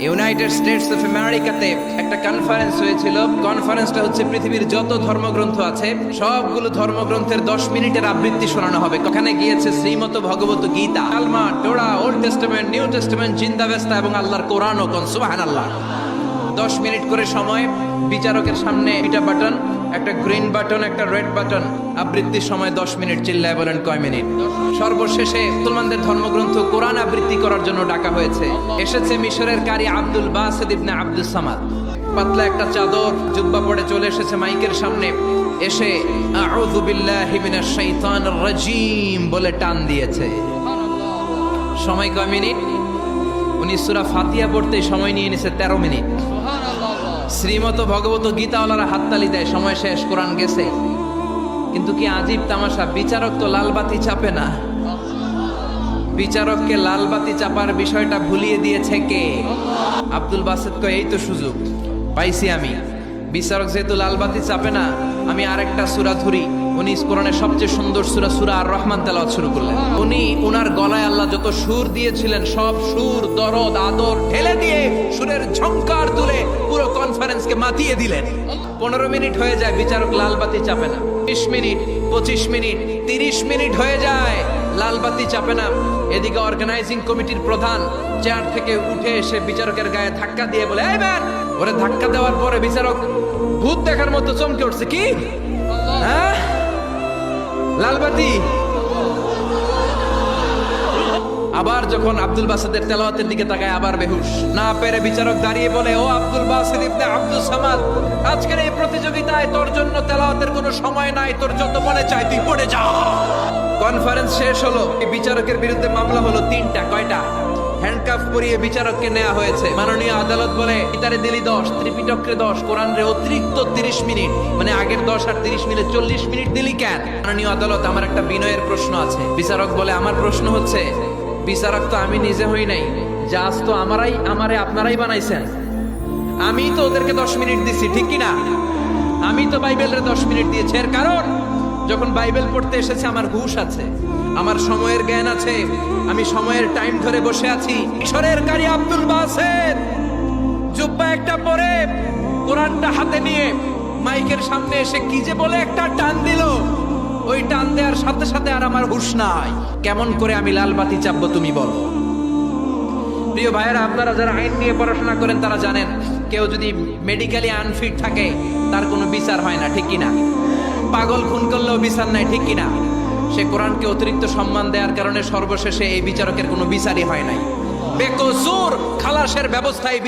United states of আমেরিকাতে একটা conference হয়েছিল। কনফারেন্সটা হচ্ছে পৃথিবীর যত ধর্মগ্রন্থ আছে সবগুলো ধর্মগ্রন্থের 10 মিনিটের আবৃত্তি শোনানো হবে। ওখানে গিয়েছে শ্রীমত ভগবত গীতা, আলমা, Torah, old testament, new testament, Zend Avesta এবং আল্লাহর কোরআন ও সুবহানাল্লাহ। 10 মিনিট করে সময়, বিচারকের সামনে দুইটা বাটন, একটা গ্রিন বাটন, একটা রেড বাটন। আবৃত্তির সময় 10 মিনিট। চিল্লায় বলেন কয় মিনিট? সর্বশেষে মুসলমানদের ধর্মগ্রন্থ কোরআন আবৃত্তি করার জন্য ডাকা হয়েছে। এসেছে মিশরের কারি আব্দুল বাসিত ইবনে আব্দুস সামাদ। পাতলা একটা চাদর, জুব্বা পরে চলে এসেছে মাইকের সামনে। এসে আউযু বিল্লাহি মিনাশ শাইতানির রাজীম বলে টান দিয়েছে। সময় কয় মিনিট? উনি সূরা ফাতিহা পড়তে সময় নিয়ে নিছে 13 মিনিট। শ্রীমত ভগবত গীতাওয়ালারা হাততালি দেয়, সময় শেষ, কোরআন গেছে। কিন্তু কি আজীব তামাশা, বিচারক তো লালবাতি চাপে না। বিচারককে লালবাতি চাপার বিষয়টা ভুলিয়ে দিয়েছে কে? আব্দুল বাসিত কয় এই তো সুযোগ পাইছি আমি। বিচারক যেহেতু লালবাতি চাপে না, আমি আরেকটা সূরা ধরি। উনি কোরআনের সবচেয়ে সুন্দর সূরা, সূরা আর রহমান তেলাওয়াত শুরু করলেন। উনি উনার গলায় আল্লাহ যত সুর দিয়েছিলেন সব সুর, দরদ, আদর ঢেলে দিয়ে সুরের ঝংকার তুলে পুরো কনফারেন্সকে মাতিয়ে দিলেন। 15 মিনিট হয়ে যায়, বিচারক লালবাতি চাপে না। 20 মিনিট, 25 মিনিট, 30 মিনিট হয়ে যায়, লালবাতি চাপে না। এদিকে অর্গানাইজিং কমিটির প্রধান চেয়ার থেকে উঠে এসে বিচারকের গায়ে ধাক্কা দিয়ে বলে, এই ম্যান! ওরে ধাক্কা দেওয়ার পরে বিচারক ভূত দেখার মতো চমকে উঠছে। কি? হ্যাঁ, লালবাতি। আবার যখন আব্দুল বাসিতের তেলাওয়াতের দিকে তাকায়, আবার বেহুশ। না পেরে বিচারক দাঁড়িয়ে বলে, ও আব্দুল বাসিত ইবনে আব্দুস সামাদ, আজকের এই প্রতিযোগিতায় তোর জন্য তেলাওয়াতের কোনো সময় নাই, তোর যত মনে চাই তুই পড়ে যা। কনফারেন্স শেষ হলো। এই বিচারকের বিরুদ্ধে মামলা হলো 3টা। কয়টা? হ্যান্ডকাফ পরিয়ে বিচারককে নেওয়া হয়েছে। মাননীয় আদালত বলে, ইতারে দিলি 10, ত্রিপিটককে 10, কোরআন রে অতিরিক্ত 30 মিনিট, মানে আগের 10 আর 30 মিলে 40 মিনিট দিলি কেন? মাননীয় আদালত, আমার একটা বিনয়ের প্রশ্ন আছে। বিচারক বলে, আমার প্রশ্ন হচ্ছে, বিচারক তো আমি নিজে হই নাই, জাজ তো আমারে আপনারাই বানাইছেন। আমি তো ওদেরকে 10 মিনিট দিছি, ঠিক কিনা? আমি তো বাইবেলের 10 মিনিট দিয়েছি। এর কারণ, যখন বাইবেল পড়তে এসেছে আমার হুঁশ আছে, আমার সময়ের জ্ঞান আছে, আমি সময়ের টাইম ধরে বসে আছি। মিশরের কারি আব্দুল বাসিত জুব্বা একটা পরে কোরআনটা হাতে নিয়ে মাইকের সামনে এসে কি যে বলে একটা টান দিল। ওই টান দেওয়ার সাথে সাথে আর আমার হুঁশ নাই। কেমন করে আমি লালবাতি চাপবো তুমি বলো? প্রিয় ভাইয়েরা, আপনারা যারা আইন নিয়ে পড়াশোনা করেন তারা জানেন, কেউ যদি মেডিকেলি আনফিট থাকে তার কোনো বিচার হয় না, ঠিক কিনা? পাগল খুন করলেও বিচার নাই, ঠিক কিনা? সে কোরআনকে অতিরিক্ত সম্মান দেওয়ার কারণে সর্বশেষে এই বিচারকের কোনো বিচারই হয় নাই। বেকসুর খালাসের ব্যবস্থায়